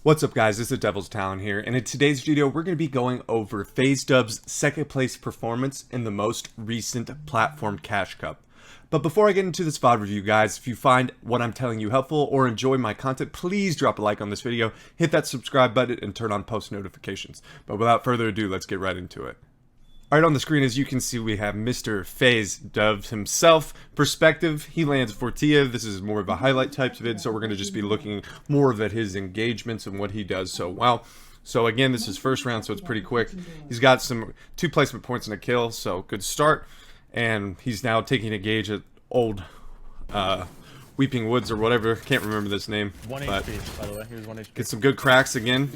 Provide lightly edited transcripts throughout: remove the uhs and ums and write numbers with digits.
What's up guys, this is Devil's Talon here, and in today's video we're going to be going over Faze Dubs' second place performance in the most recent Platform Cash Cup. But before I get into this VOD review guys, if you find what I'm telling you helpful or enjoy my content, please drop a like on this video, hit that subscribe button, and turn on post notifications. But without further ado, let's get right into it. Alright, on the screen as you can see we have Mr. Faze Dubs himself. Perspective, he lands Fortia. This is more of a highlight type vid, so we're going to just be looking more at his engagements and what he does so well. So again, this is first round, so it's pretty quick. He's got some 2 placement points and a kill, so good start. And he's now taking a gauge at old Weeping Woods or whatever. Can't remember this name. 1 but HP, by the way. He was 1 HP. Get some good cracks again.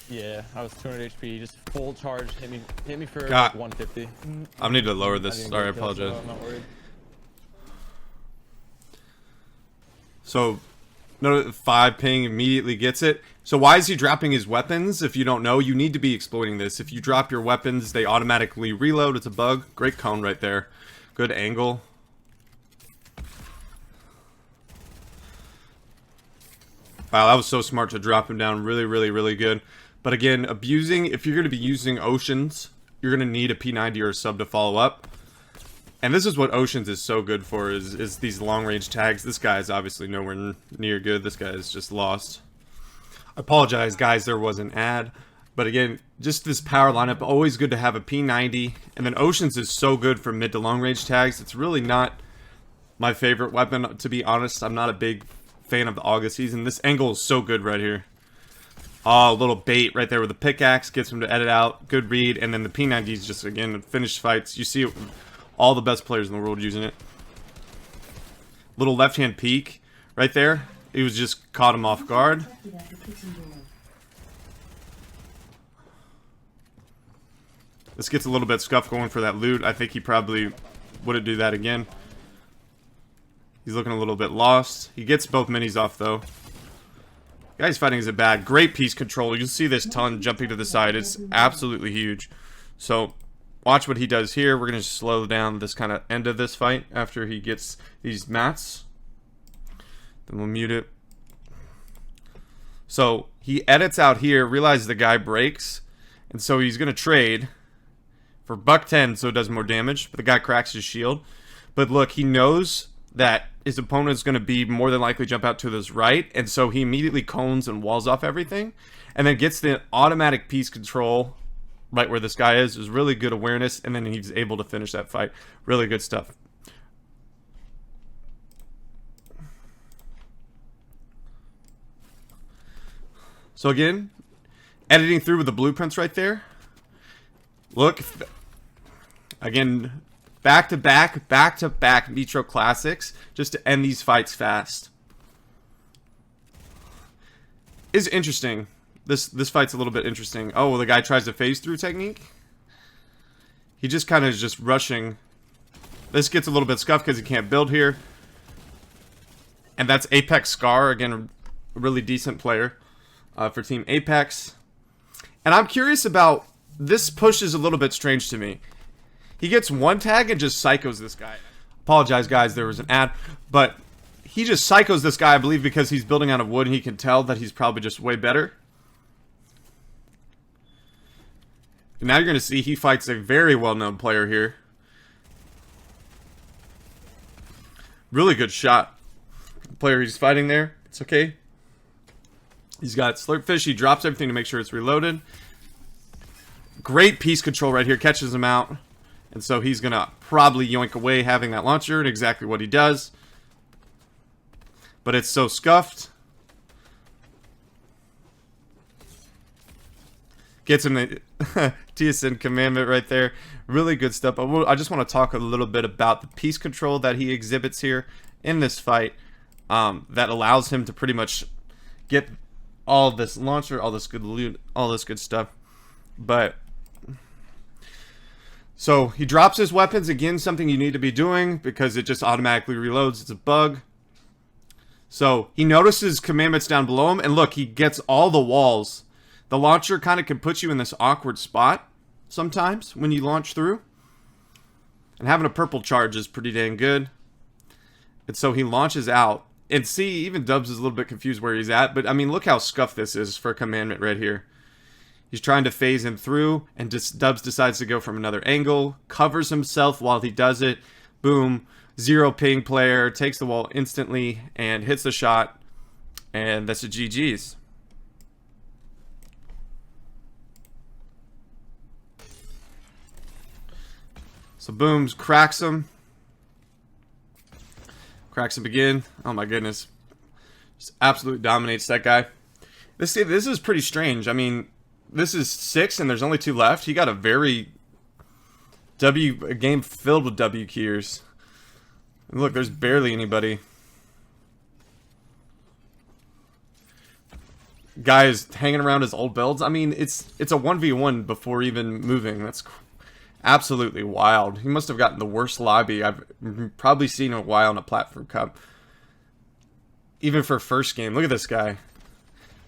Yeah, I was 200 HP. Just full charge. Hit me for God. 150. I need to lower this. Sorry, I apologize. So I'm not worried. So, no, 5 ping immediately gets it. So why is he dropping his weapons? If you don't know, you need to be exploiting this. If you drop your weapons, they automatically reload. It's a bug. Great cone right there. Good angle. Wow, that was so smart to drop him down. Really good. But again, abusing, if you're going to be using Oceans, you're going to need a P90 or a sub to follow up. And this is what Oceans is so good for, is these long-range tags. This guy is obviously nowhere near good. This guy is just lost. I apologize, guys, there was an ad. But again, just this power lineup, always good to have a P90. And then Oceans is so good for mid to long-range tags. It's really not my favorite weapon, to be honest. I'm not a big fan of the August season. This angle is so good right here. Oh, a little bait right there with the pickaxe gets him to edit out. Good read. And then the P90 is just, again, finished fights. You see all the best players in the world using it. Little left-hand peek right there. He was just caught him off guard. This gets a little bit scuffed going for that loot. I think he probably wouldn't do that again. He's looking a little bit lost. He gets both minis off, though. Guy's fighting isn't bad. Great piece control. You'll see this ton jumping to the side. It's absolutely huge. So, watch what he does here. We're going to slow down this kind of end of this fight after he gets these mats. Then we'll mute it. So, he edits out here, realizes the guy breaks, and so he's going to trade for $110 so it does more damage, but the guy cracks his shield. But look, he knows that his opponent's going to be more than likely jump out to this right, and so he immediately cones and walls off everything, and then gets the automatic piece control right where this guy is. There's really good awareness, and then he's able to finish that fight. Really good stuff. So again, editing through with the blueprints right there. Look, again, back-to-back Nitro Classics just to end these fights fast. Is interesting. This fight's a little bit interesting. Oh, well, the guy tries to phase through technique. He just kind of is just rushing. This gets a little bit scuffed because he can't build here. And that's Apex Scar. Again, a really decent player for Team Apex. And I'm curious about... This push is a little bit strange to me. He gets one tag and just psychos this guy. Apologize, guys, there was an ad. But he just psychos this guy, I believe, because he's building out of wood and he can tell that he's probably just way better. And now you're going to see he fights a very well-known player here. Really good shot. The player he's fighting there. It's okay. He's got Slurpfish. He drops everything to make sure it's reloaded. Great piece control right here. Catches him out. And so he's going to probably yoink away having that launcher, and exactly what he does. But it's so scuffed. Gets him the TSN commandment right there. Really good stuff. I just want to talk a little bit about the piece control that he exhibits here in this fight. That allows him to pretty much get all this launcher, all this good loot, all this good stuff. But... So, he drops his weapons, again, something you need to be doing, because it just automatically reloads, it's a bug. So, he notices commandments down below him, and look, he gets all the walls. The launcher kind of can put you in this awkward spot, sometimes, when you launch through. And having a purple charge is pretty dang good. And so he launches out, And see, even Dubs is a little bit confused where he's at. But, I mean, look how scuffed this is for a commandment right here. He's trying to phase him through, and Dubs decides to go from another angle, covers himself while he does it. Boom. 0 ping player, takes the wall instantly, and hits the shot. And that's a GG's. So Booms cracks him. Cracks him again. Oh my goodness. Just absolutely dominates that guy. This is pretty strange. I mean, this is 6 and there's only 2 left. He got a very a game filled with W keys. Look, there's barely anybody. Guy is hanging around his old builds. I mean, it's a 1v1 before even moving. That's absolutely wild. He must have gotten the worst lobby I've probably seen in a while in a Platform Cup. Even for first game. Look at this guy.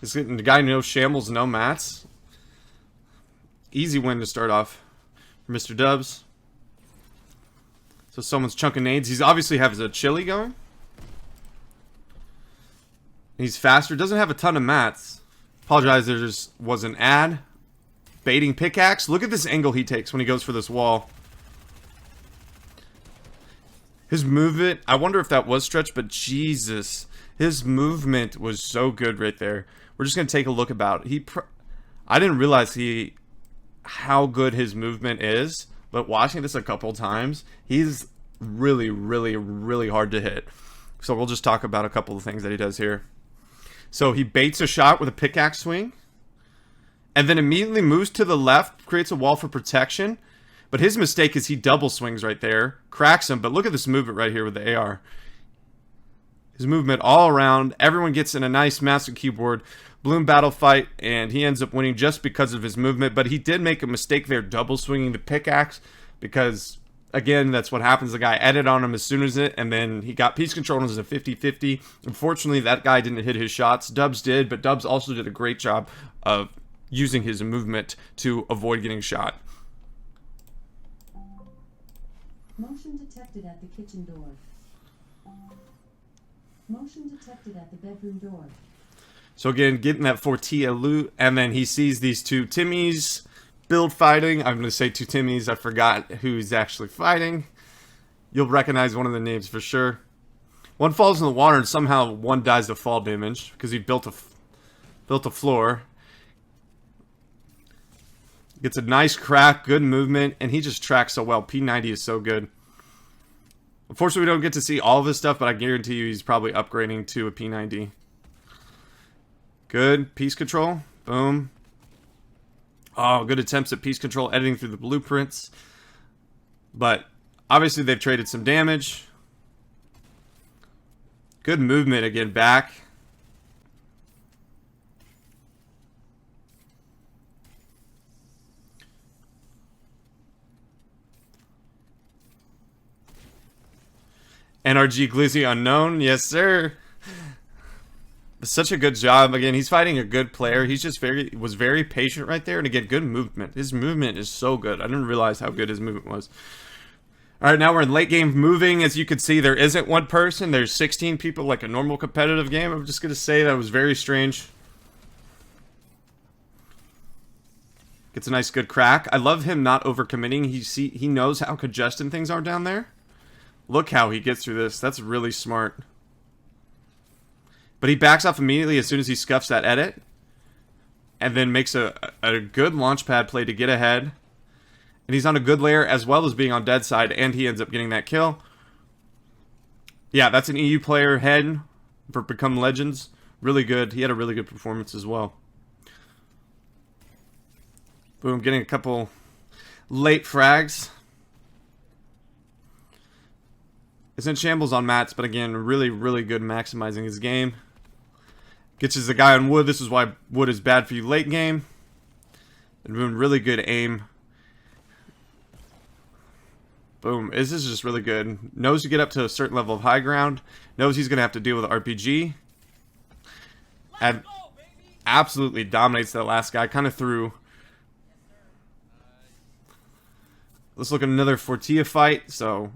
The guy no shambles, no mats. Easy win to start off for Mr. Dubs. So someone's chunking nades. He's obviously has a chili going. He's faster. Doesn't have a ton of mats. Apologize, there just was an ad. Baiting pickaxe. Look at this angle he takes when he goes for this wall. His movement, I wonder if that was stretched, but Jesus. His movement was so good right there. We're just going to take a look about it. I didn't realize how good his movement is, but watching this a couple times, he's really, really, really hard to hit. So we'll just talk about a couple of things that he does here. So he baits a shot with a pickaxe swing, and then immediately moves to the left, creates a wall for protection. But his mistake is he double swings right there, cracks him. But look at this movement right here with the AR. His movement all around. Everyone gets in a nice massive keyboard. Bloom battle fight, and he ends up winning just because of his movement. But he did make a mistake there, double swinging the pickaxe, because, again, that's what happens. The guy edited on him as soon as it, and then he got piece control and it was a 50-50. Unfortunately, that guy didn't hit his shots. Dubs did, but Dubs also did a great job of using his movement to avoid getting shot. Motion detected at the kitchen door. Motion detected at the bedroom door. So again, getting that Fortia loot, and then he sees these 2 Timmies build fighting. I'm going to say 2 Timmies. I forgot who's actually fighting. You'll recognize one of the names for sure. One falls in the water, and somehow one dies to fall damage because he built a floor. Gets a nice crack, good movement, and he just tracks so well. P90 is so good. Unfortunately, we don't get to see all of his stuff, but I guarantee you he's probably upgrading to a P90. Good. Piece control. Boom. Oh, good attempts at piece control, editing through the blueprints. But obviously they've traded some damage. Good movement again back. NRG Glizzy unknown. Yes, sir. Such a good job. Again, he's fighting a good player. He's just was very patient right there. And again, good movement. His movement is so good. I didn't realize how good his movement was. All right, now we're in late game moving. As you can see, there isn't one person. There's 16 people like a normal competitive game. I'm just going to say that was very strange. Gets a nice good crack. I love him not overcommitting. He knows how congested things are down there. Look how he gets through this. That's really smart. But he backs off immediately as soon as he scuffs that edit. And then makes a good launch pad play to get ahead. And he's on a good layer as well as being on dead side. And he ends up getting that kill. Yeah, that's an EU player head for Become Legends. Really good. He had a really good performance as well. Boom, getting a couple late frags. It's in shambles on mats, but again, really, really good maximizing his game. Gets us the guy on wood. This is why wood is bad for you late game. And boom, really good aim. Boom. This is just really good. Knows to get up to a certain level of high ground. Knows he's going to have to deal with RPG. And absolutely dominates that last guy. Kind of through. Let's look at another Fortia fight. So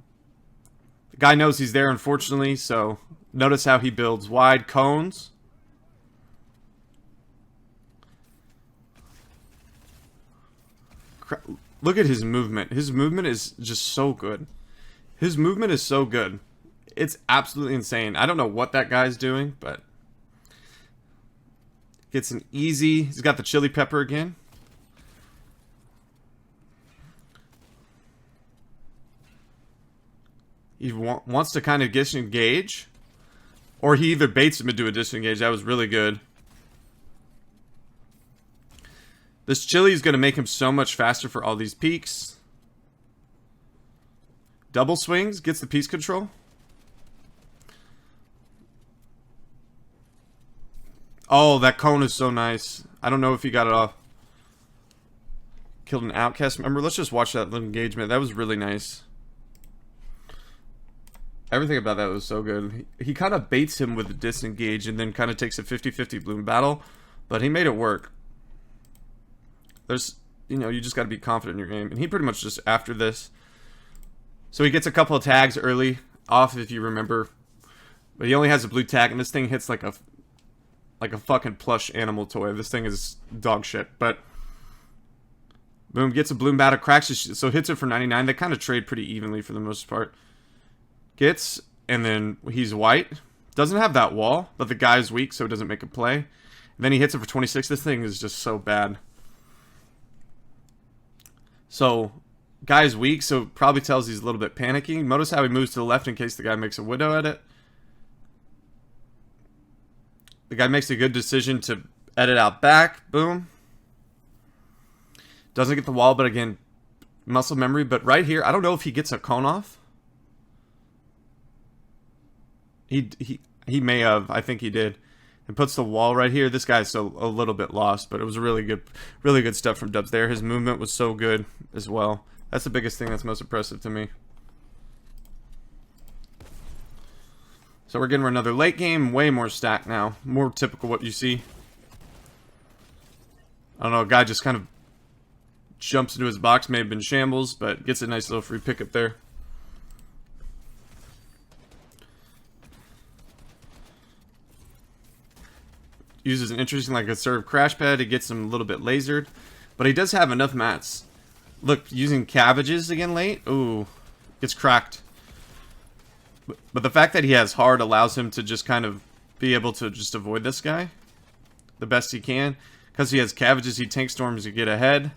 the guy knows he's there, unfortunately, so Notice how he builds wide cones. Look at his movement. His movement is just so good. His movement is so good. It's absolutely insane. I don't know what that guy's doing, but gets an easy. He's got the chili pepper again. He wants to kind of disengage, or he either baits him into a disengage. That was really good. This chili is going to make him so much faster for all these peaks. Double swings, gets the piece control. Oh, that cone is so nice. I don't know if he got it off. Killed an outcast member. Let's just watch that little engagement. That was really nice. Everything about that was so good. He kind of baits him with a disengage and then kind of takes a 50-50 bloom battle. But he made it work. There's, you know, you just got to be confident in your game. And he pretty much just after this. So he gets a couple of tags early off, if you remember. But he only has a blue tag, and this thing hits like a fucking plush animal toy. This thing is dog shit. But boom, gets a bloom battle, cracks his, so hits it for 99. They kind of trade pretty evenly for the most part. Gets, and then he's white. Doesn't have that wall, but the guy's weak, so it doesn't make a play. And then he hits it for 26. This thing is just so bad. So, guy's weak, so probably tells he's a little bit panicking. Notice how he moves to the left in case the guy makes a widow at it. The guy makes a good decision to edit out back. Boom. Doesn't get the wall, but again, muscle memory. But right here, I don't know if he gets a cone off. He may have. I think he did. And puts the wall right here. This guy's a little bit lost, but it was really good stuff from Dubs there. His movement was so good as well. That's the biggest thing that's most impressive to me. So we're getting another late game, way more stacked now. More typical what you see. I don't know, a guy just kind of jumps into his box, may have been shambles, but gets a nice little free pickup there. Uses an interesting, like a sort of crash pad to get him a little bit lasered. But he does have enough mats. Look, using cabbages again late. Ooh, gets cracked. But the fact that he has hard allows him to just kind of be able to just avoid this guy the best he can. Because he has cabbages, he tank storms to get ahead.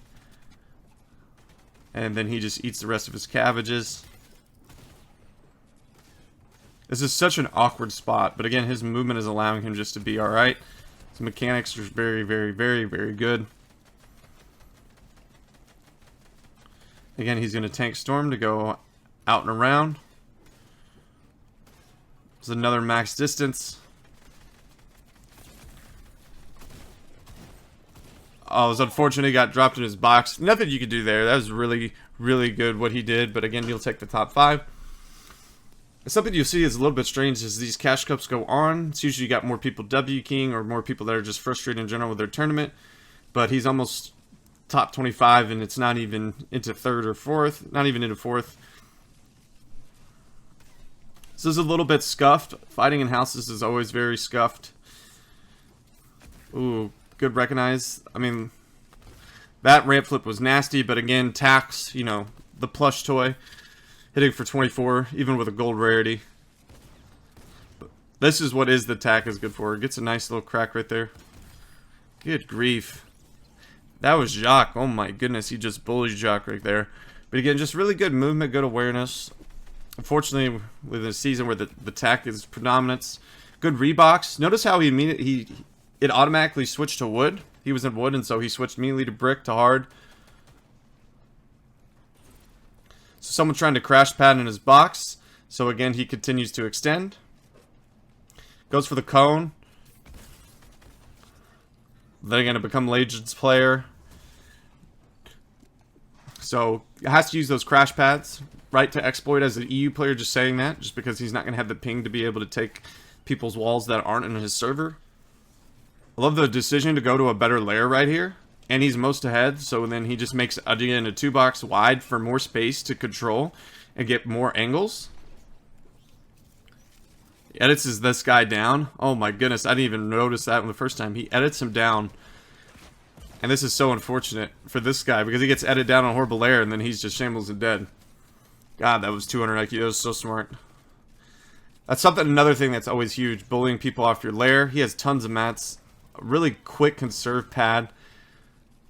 And then he just eats the rest of his cabbages. This is such an awkward spot. But again, his movement is allowing him just to be alright. His mechanics are very, very, very, very good. Again, he's going to tank storm to go out and around. There's another max distance. Oh, it was unfortunate he got dropped in his box. Nothing you could do there. That was really, really good what he did. But again, he'll take the top 5. Something you'll see is a little bit strange is these cash cups go on. It's usually you got more people W keying or more people that are just frustrated in general with their tournament. But he's almost top 25 and it's not even into 3rd or 4th. Not even into 4th. This is a little bit scuffed. Fighting in houses is always very scuffed. Ooh, good recognize. I mean, that ramp flip was nasty, but again, tax, you know, the plush toy. Hitting for 24, even with a gold rarity. But this is what is the tack is good for. It gets a nice little crack right there. Good grief. That was Jacques. Oh my goodness, he just bullied Jacques right there. But again, just really good movement, good awareness. Unfortunately, with a season where the tack is predominance. Good rebox. Notice how it automatically switched to wood. He was in wood, and so he switched immediately to brick, to hard. So someone trying to crash pad in his box. So again, he continues to extend. Goes for the cone. Then again, to become Legends player. So has to use those crash pads, right, to exploit as an EU player, just saying that. Just because he's not going to have the ping to be able to take people's walls that aren't in his server. I love the decision to go to a better layer right here. And he's most ahead, so then he just makes, again, a 2-box wide for more space to control and get more angles. Edits this guy down. Oh my goodness, I didn't even notice that the first time. He edits him down. And this is so unfortunate for this guy because he gets edited down on Horrible Lair and then he's just shambles and dead. God, that was 200 IQ. That was so smart. That's another thing that's always huge. Bullying people off your lair. He has tons of mats. A really quick conserve pad.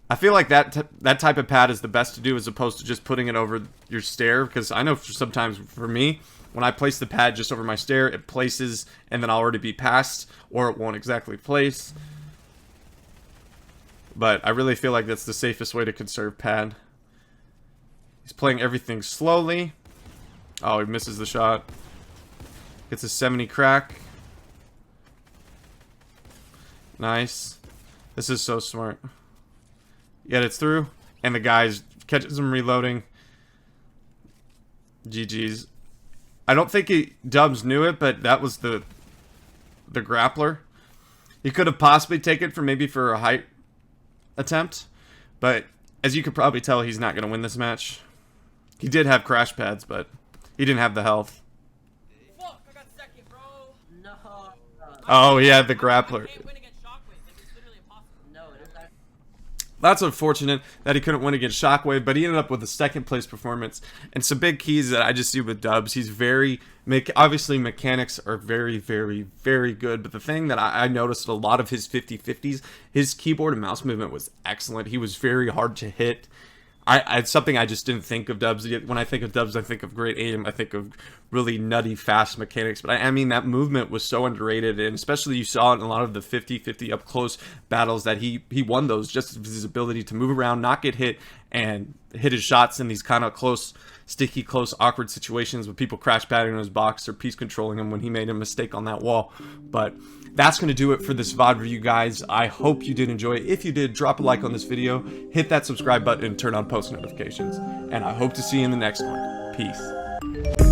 I feel like that type of pad is the best to do as opposed to just putting it over your stair. Because I know sometimes for me, when I place the pad just over my stair, it places and then I'll already be past. Or it won't exactly place. But I really feel like that's the safest way to conserve pad. He's playing everything slowly. Oh, he misses the shot. Gets a 70 crack. Nice. This is so smart. Yet it's through. And the guys catches him reloading. GG's. I don't think Dubs knew it, but that was the grappler. He could have possibly taken it for a height attempt. But as you could probably tell, he's not going to win this match. He did have crash pads, but he didn't have the health. Fuck, I got second, bro. No. Oh, yeah, the grappler. I can't win against Shockwave. It's literally impossible. No, it is not. That's unfortunate that he couldn't win against Shockwave, but he ended up with a second place performance. And some big keys that I just see with Dubs, he's very, obviously mechanics are very, very, very good. But the thing that I noticed a lot of his 50-50s, his keyboard and mouse movement was excellent. He was very hard to hit. It's something I just didn't think of Dubs. When I think of Dubs, I think of great aim. I think of really nutty, fast mechanics. But I mean, that movement was so underrated. And especially you saw it in a lot of the 50-50 up-close battles that he won those. Just his ability to move around, not get hit, and hit his shots in these kind of close, sticky, close, awkward situations with people crash padding in his box or piece controlling him when he made a mistake on that wall. But that's going to do it for this VOD review, guys. I hope you did enjoy it. If you did, drop a like on this video, hit that subscribe button, and turn on post notifications. And I hope to see you in the next one. Peace.